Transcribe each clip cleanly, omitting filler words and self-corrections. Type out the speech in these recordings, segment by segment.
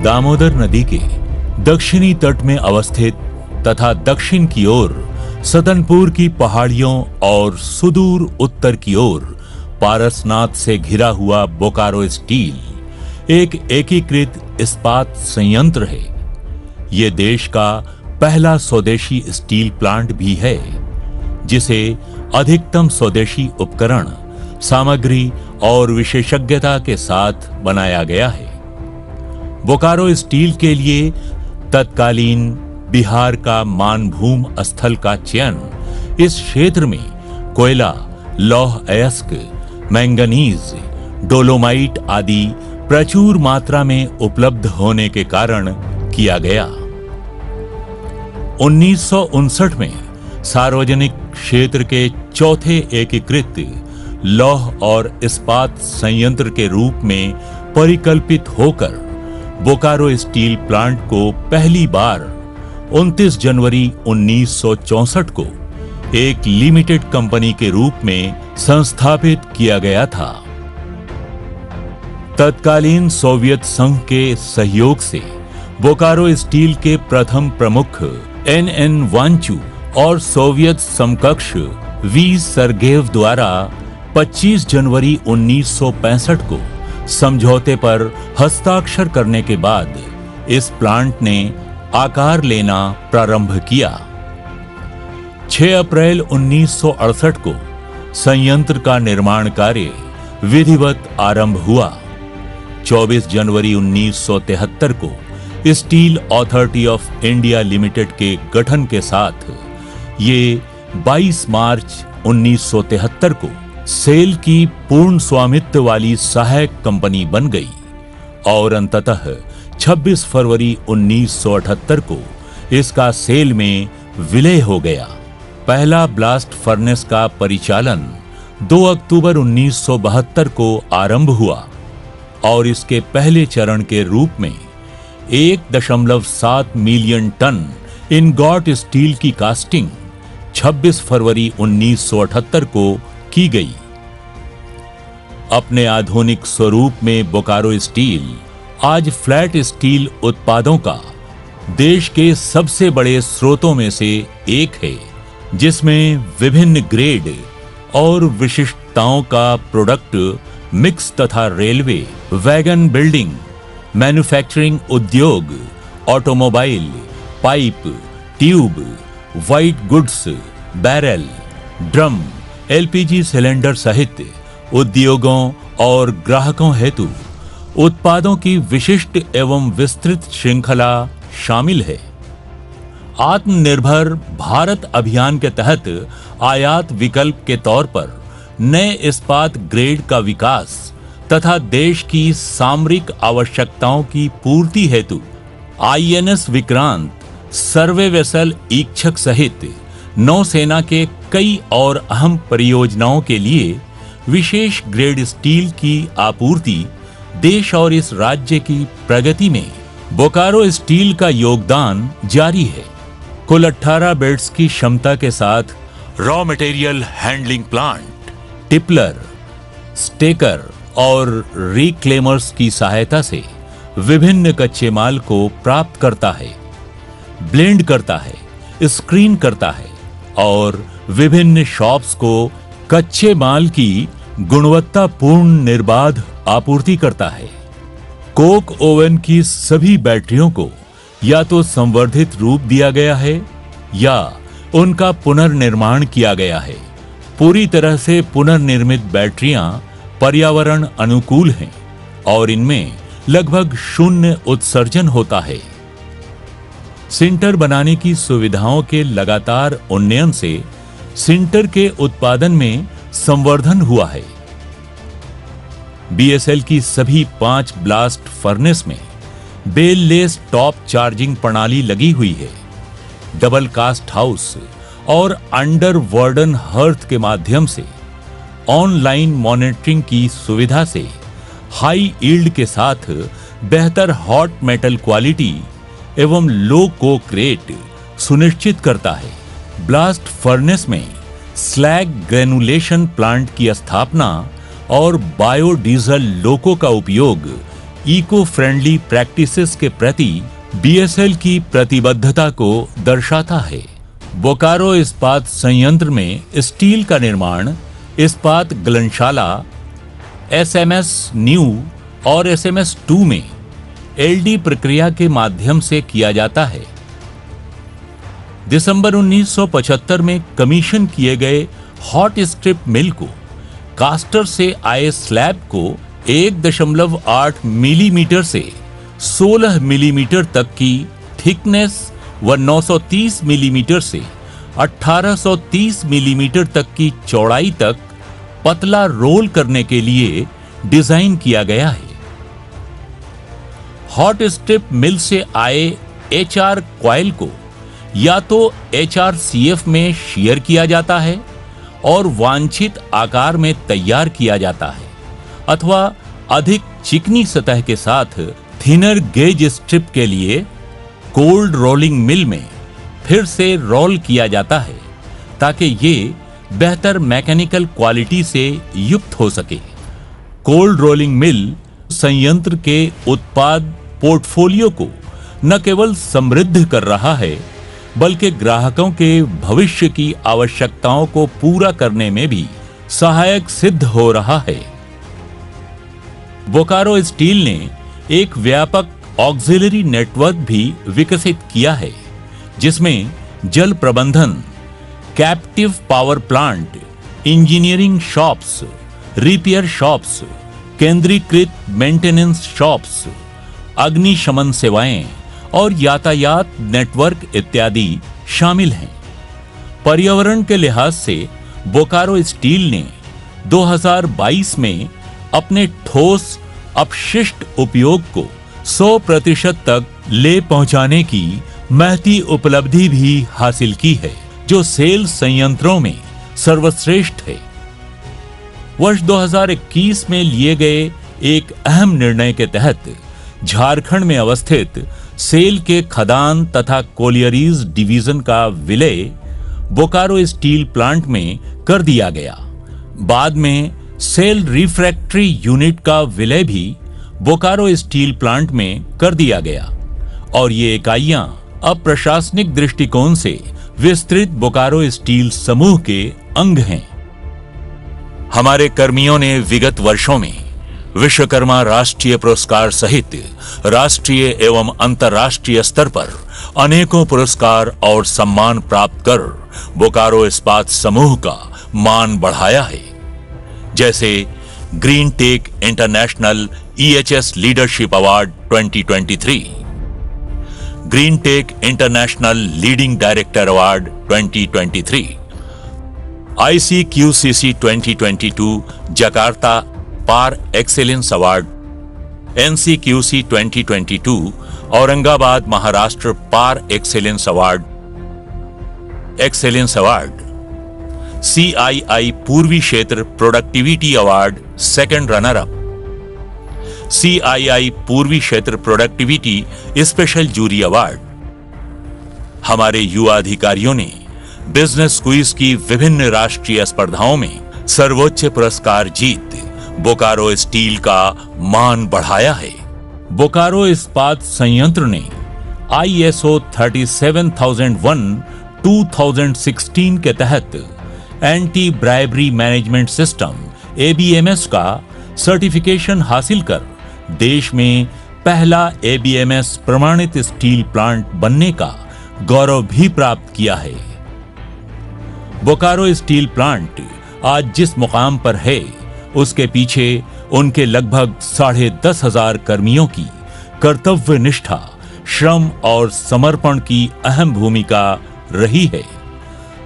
दामोदर नदी के दक्षिणी तट में अवस्थित तथा दक्षिण की ओर सतनपुर की पहाड़ियों और सुदूर उत्तर की ओर पारसनाथ से घिरा हुआ बोकारो स्टील एक एकीकृत इस्पात संयंत्र है। ये देश का पहला स्वदेशी स्टील प्लांट भी है जिसे अधिकतम स्वदेशी उपकरण, सामग्री और विशेषज्ञता के साथ बनाया गया है। बोकारो स्टील के लिए तत्कालीन बिहार का मानभूम स्थल का चयन इस क्षेत्र में कोयला, लौह अयस्क, मैंगनीज, डोलोमाइट आदि प्रचुर मात्रा में उपलब्ध होने के कारण किया गया। 1959 में सार्वजनिक क्षेत्र के चौथे एकीकृत लौह और इस्पात संयंत्र के रूप में परिकल्पित होकर बोकारो स्टील प्लांट को पहली बार 29 जनवरी 1964 को एक लिमिटेड कंपनी के रूप में संस्थापित किया गया था। तत्कालीन सोवियत संघ के सहयोग से बोकारो स्टील के प्रथम प्रमुख एन वांचू और सोवियत समकक्ष वी सरगेव द्वारा 25 जनवरी 1965 को समझौते पर हस्ताक्षर करने के बाद इस प्लांट ने आकार लेना प्रारंभ किया। 6 अप्रैल 1968 को संयंत्र का निर्माण कार्य विधिवत आरंभ हुआ। 24 जनवरी 1973 को steel authority of India limited के गठन के साथ ये 22 मार्च 1973 को सेल की पूर्ण स्वामित्व वाली सहायक कंपनी बन गई और अंततः 26 फरवरी 1978 को इसका सेल में विलय हो गया। पहला ब्लास्ट फर्नेस का परिचालन 2 अक्टूबर 1972 को आरंभ हुआ और इसके पहले चरण के रूप में 1.7 मिलियन टन इनगॉट स्टील की कास्टिंग 26 फरवरी 1978 को की गई। अपने आधुनिक स्वरूप में बोकारो स्टील आज फ्लैट स्टील उत्पादों का देश के सबसे बड़े स्रोतों में से एक है, जिसमें विभिन्न ग्रेड और विशिष्टताओं का प्रोडक्ट मिक्स तथा रेलवे, वैगन बिल्डिंग, मैन्युफैक्चरिंग उद्योग, automobile, pipe, tube, white goods, barrel, drum, LPG cylinder सहित उद्योगों और ग्राहकों हेतु उत्पादों की विशिष्ट एवं विस्तृत श्रृंखला शामिल है। आत्मनिर्भर भारत अभियान के तहत आयात विकल्प के तौर पर नए इस्पात ग्रेड का विकास तथा देश की सामरिक आवश्यकताओं की पूर्ति हेतु आईएनएस विक्रांत, सर्वे वेसल इच्छक सहित नौसेना के कई और अहम परियोजनाओं के लिए विशेष ग्रेड स्टील की आपूर्ति देश और इस राज्य की प्रगति में बोकारो स्टील का योगदान जारी है। कुल 18 बेड्स की क्षमता के साथ raw material handling plant, tippler, stacker और रिक्लेमर्स की सहायता से विभिन्न कच्चे माल को प्राप्त करता है, ब्लेंड करता है, स्क्रीन करता है और विभिन्न शॉप्स को कच्चे माल की गुणवत्तापूर्ण निर्बाध आपूर्ति करता है। कोक ओवन की सभी बैटरियों को या तो संवर्धित रूप दिया गया है या उनका पुनर्निर्माण किया गया है। पूरी तरह से पुनर्निर्मित बैटरियां पर्यावरण अनुकूल हैं और इनमें लगभग शून्य उत्सर्जन होता है। सिंटर बनाने की सुविधाओं के लगातार उन्नयन से सिंटर के उत्पादन में संवर्धन हुआ है। बीएसएल की सभी 5 ब्लास्ट फर्नेस में बेल लेस टॉप चार्जिंग प्रणाली लगी हुई है। डबल कास्ट हाउस और अंडर वार्डन हर्थ के माध्यम से ऑनलाइन मॉनिटरिंग की सुविधा से हाई यील्ड के साथ बेहतर हॉट मेटल क्वालिटी एवं लो कोक रेट सुनिश्चित करता है। ब्लास्ट फर्नेस में स्लैग ग्रेनुलेशन प्लांट की स्थापना और बायोडीजल लोको का उपयोग इको फ्रेंडली प्रैक्टिसेस के प्रति बीएसएल की प्रतिबद्धता को दर्शाता है। बोकारो इस्पात संयंत्र में स्टील का निर्माण इस्पात गलनशाला एसएमएस न्यू और एसएमएस 2 में एलडी प्रक्रिया के माध्यम से किया जाता है। दिसंबर 1975 में कमीशन किए गए हॉट स्ट्रिप मिल को कास्टर से आए स्लैब को 1.8 मिलीमीटर से 16 मिलीमीटर तक की थिकनेस व 930 मिलीमीटर से 1830 मिलीमीटर तक की चौड़ाई तक पतला रोल करने के लिए डिजाइन किया गया है। हॉट स्ट्रिप मिल से आए एचआर कॉइल को या तो एचआरसीएफ में शीयर किया जाता है और वांछित आकार में तैयार किया जाता है, अथवा अधिक चिकनी सतह के साथ थिनर गेज स्ट्रिप के लिए कोल्ड रोलिंग मिल में फिर से रोल किया जाता है ताकि ये बेहतर मैकेनिकल क्वालिटी से युक्त हो सके। कोल्ड रोलिंग मिल संयंत्र के उत्पाद पोर्टफोलियो को न केवल समृद्ध कर रहा है बल्कि ग्राहकों के भविष्य की आवश्यकताओं को पूरा करने में भी सहायक सिद्ध हो रहा है। बोकारो स्टील ने एक व्यापक ऑक्सिलरी नेटवर्क भी विकसित किया है, जिसमें जल प्रबंधन, captive power plant, engineering shops, repair shops, केंद्रीकृत मेंटेनेंस शॉप्स, अग्निशमन सेवाएं और यातायात नेटवर्क इत्यादि शामिल हैं। पर्यावरण के लिहाज से बोकारो स्टील ने 2022 में अपने ठोस अपशिष्ट उपयोग को 100% तक ले पहुंचाने की महती उपलब्धि भी हासिल की है, जो सेल संयंत्रों में सर्वश्रेष्ठ है। वर्ष 2021 में लिए गए एक अहम निर्णय के तहत झारखंड में अवस्थित सेल के खदान तथा कोलियरीज डिवीजन का विलय बोकारो स्टील प्लांट में कर दिया गया। बाद में सेल रिफ्रैक्टरी यूनिट का विलय भी बोकारो स्टील प्लांट में कर दिया गया और ये इकाइयां अब प्रशासनिक दृष्टिकोण से विस्तृत बोकारो स्टील समूह के अंग हैं। हमारे कर्मियों ने विगत वर्षों में विश्वकर्मा राष्ट्रीय पुरस्कार सहित राष्ट्रीय एवं अंतर्राष्ट्रीय स्तर पर अनेकों पुरस्कार और सम्मान प्राप्त कर बोकारो इस्पात समूह का मान बढ़ाया है, जैसे green tech international EHS leadership award 2023, green tech international leading director award 2023, ICQCC 2022 Jakarta par excellence award, NCQC 2022 Aurangabad Maharashtra par excellence award, CII पूर्वी क्षेत्र productivity award second runner up, CII पूर्वी क्षेत्र प्रोडक्टिविटी स्पेशल जूरी अवार्ड। हमारे युवा अधिकारियों ने business quiz की विभिन्न राष्ट्रीय स्पर्धाओं में सर्वोच्च पुरस्कार जीत बोकारो स्टील का मान बढ़ाया है। बोकारो इस्पात संयंत्र ने ISO 37001-2016 के तहत anti bribery management system ABMS का सर्टिफिकेशन हासिल कर देश में पहला ABMS प्रमाणित स्टील प्लांट बनने का गौरव भी प्राप्त किया है। बोकारो स्टील प्लांट आज जिस मुकाम पर है उसके पीछे उनके लगभग 10,500 कर्मियों की कर्तव्य निष्ठा, श्रम और समर्पण की अहम भूमिका रही है।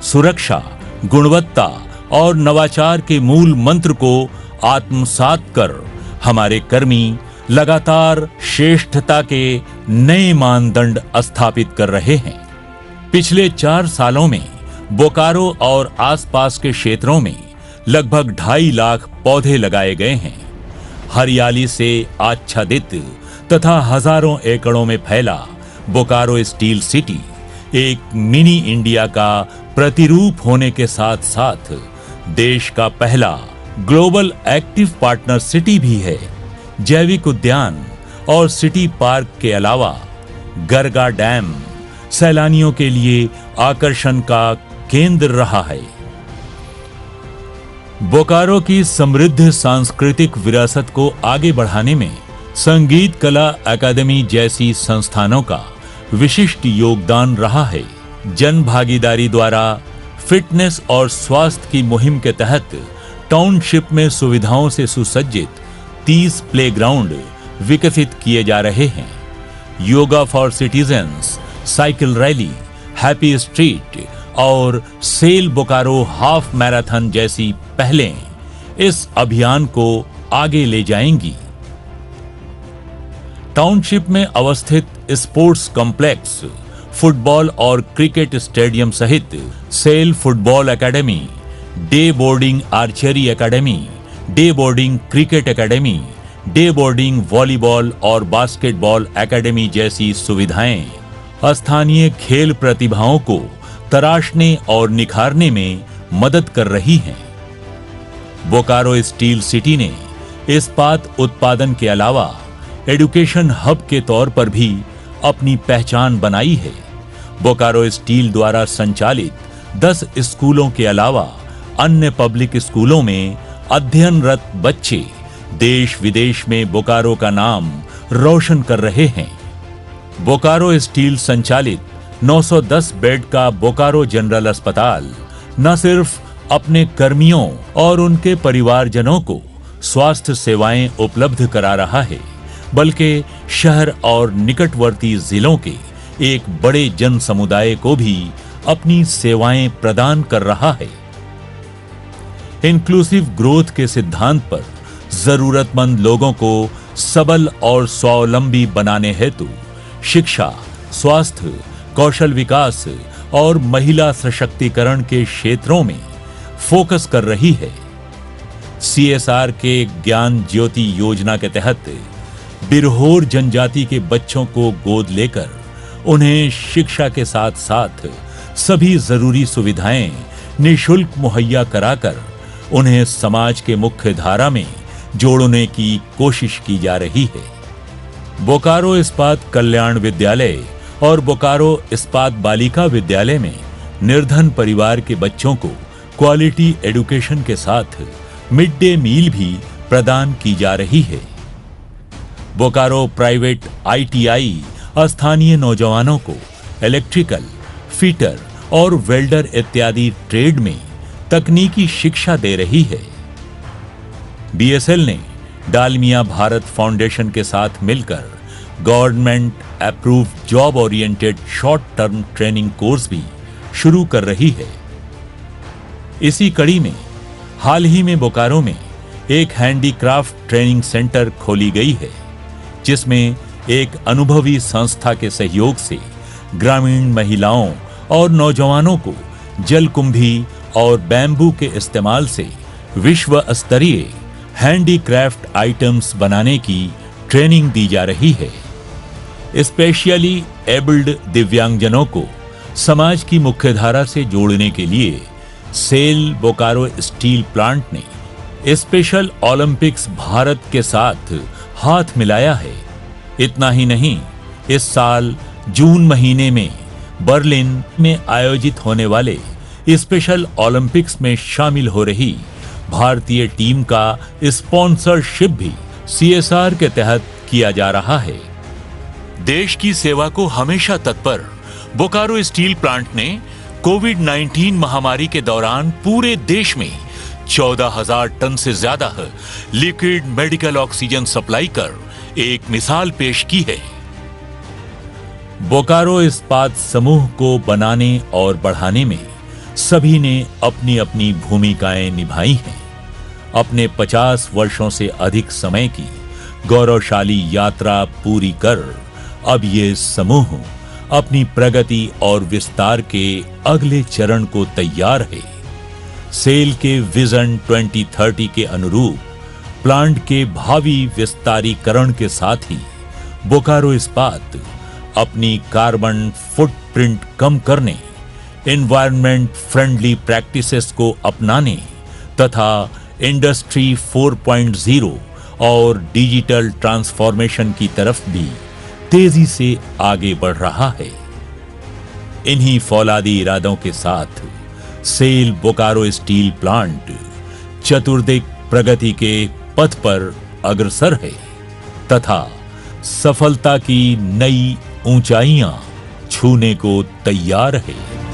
सुरक्षा, गुणवत्ता और नवाचार के मूल मंत्र को आत्मसात कर हमारे कर्मी लगातार श्रेष्ठता के नए मानदंड स्थापित कर रहे हैं। पिछले 4 सालों में बोकारो और आसपास के क्षेत्रों में लगभग 2.5 लाख पौधे लगाए गए हैं। हरियाली से आच्छादित तथा हजारों एकड़ों में फैला बोकारो स्टील सिटी एक मिनी इंडिया का प्रतिरूप होने के साथ साथ देश का पहला ग्लोबल एक्टिव पार्टनर सिटी भी है। जैविक उद्यान, और सिटी पार्क के अलावा गरगा डैम सैलानियों के लिए आकर्षण का केंद्र रहा है। बोकारो की समृद्ध सांस्कृतिक विरासत को आगे बढ़ाने में संगीत कला अकादमी जैसी संस्थानों का विशिष्ट योगदान रहा है। जन भागीदारी द्वारा फिटनेस और स्वास्थ्य की मुहिम के तहत टाउनशिप में सुविधाओं से सुसज्जित 30 प्लेग्राउंड विकसित किए जा रहे हैं। Yoga for citizens, cycle rally, happy street और सेल बोकारो हाफ मैराथन जैसी पहलें इस अभियान को आगे ले जाएंगी। टाउनशिप में अवस्थित स्पोर्ट्स कॉम्प्लेक्स, फुटबॉल और क्रिकेट स्टेडियम सहित SAIL football academy, day boarding archery academy, day boarding cricket academy, day boarding volleyball और बास्केटबॉल एकेडमी जैसी सुविधाएं स्थानीय खेल प्रतिभाओं को तराशने और निखारने में मदद कर रही हैं। बोकारो स्टील सिटी ने इस्पात उत्पादन के अलावा एजुकेशन हब के तौर पर भी अपनी पहचान बनाई है। बोकारो स्टील द्वारा संचालित 10 स्कूलों के अलावा अन्य पब्लिक स्कूलों में अध्ययनरत बच्चे देश विदेश में बोकारो का नाम रोशन कर रहे हैं। बोकारो स्टील संचालित 910 बेड का बोकारो जनरल अस्पताल न सिर्फ अपने कर्मियों और उनके परिवारजनों को स्वास्थ्य सेवाएं उपलब्ध करा रहा है, बल्कि शहर और निकटवर्ती जिलों के एक बड़े जन समुदाय को भी अपनी सेवाएं प्रदान कर रहा है। इंक्लूसिव ग्रोथ के सिद्धांत पर जरूरतमंद लोगों को सबल और स्वावलंबी बनाने हेतु शिक्षा, स्वास्थ्य, कौशल विकास और महिला सशक्तिकरण के क्षेत्रों में फोकस कर रही है। सीएसआर के ज्ञान ज्योति योजना के तहत बिरहोर जनजाति के बच्चों को गोद लेकर उन्हें शिक्षा के साथ साथ सभी जरूरी सुविधाएं निःशुल्क मुहैया कराकर उन्हें समाज के मुख्य धारा में जोड़ने की कोशिश की जा रही है। बोकारो इस्पात कल्याण विद्यालय और बोकारो इस्पात बालिका विद्यालय में निर्धन परिवार के बच्चों को क्वालिटी एजुकेशन के साथ मिड डे मील भी प्रदान की जा रही है। बोकारो प्राइवेट आईटीआई स्थानीय नौजवानों को इलेक्ट्रिकल, फिटर और वेल्डर इत्यादि ट्रेड में तकनीकी शिक्षा दे रही है। बीएसएल ने डालमिया भारत फाउंडेशन के साथ मिलकर government approved job oriented short term training course भी शुरू कर रही है। इसी कड़ी में हाल ही में बोकारो में एक हैंडीक्राफ्ट ट्रेनिंग सेंटर खोली गई है, जिसमें एक अनुभवी संस्था के सहयोग से ग्रामीण महिलाओं और नौजवानों को जलकुंभी और बैम्बू के इस्तेमाल से विश्व स्तरीय हैंडीक्राफ्ट आइटम्स बनाने की ट्रेनिंग दी जा रही है। स्पेशली एबल्ड दिव्यांगजनों को समाज की मुख्यधारा से जोड़ने के लिए सेल बोकारो स्टील प्लांट ने स्पेशल ओलंपिक्स भारत के साथ हाथ मिलाया है। इतना ही नहीं, इस साल जून महीने में बर्लिन में आयोजित होने वाले स्पेशल ओलंपिक्स में शामिल हो रही भारतीय टीम का स्पॉन्सरशिप भी सीएसआर के तहत किया जा रहा है। देश की सेवा को हमेशा तत्पर बोकारो स्टील प्लांट ने कोविड-19 महामारी के दौरान पूरे देश में 14,000 टन से ज्यादा लिक्विड मेडिकल ऑक्सीजन सप्लाई कर एक मिसाल पेश की है। बोकारो इस्पात समूह को बनाने और बढ़ाने में सभी ने अपनी अपनी भूमिकाएं निभाई हैं। अपने 50 वर्षों से अधिक समय की गौरवशाली यात्रा पूरी कर अब ये समूह अपनी प्रगति और विस्तार के अगले चरण को तैयार है। सेल के विजन 2030 के अनुरूप प्लांट के भावी विस्तारीकरण के साथ ही बोकारो इस्पात अपनी कार्बन फुटप्रिंट कम करने, एनवायरनमेंट फ्रेंडली प्रैक्टिसेस को अपनाने तथा इंडस्ट्री 4.0 और डिजिटल ट्रांसफॉर्मेशन की तरफ भी तेजी से आगे बढ़ रहा है। इन्हीं फौलादी इरादों के साथ सेल बोकारो स्टील प्लांट चतुर्दिक प्रगति के पथ पर अग्रसर है तथा सफलता की नई ऊंचाइयां छूने को तैयार है।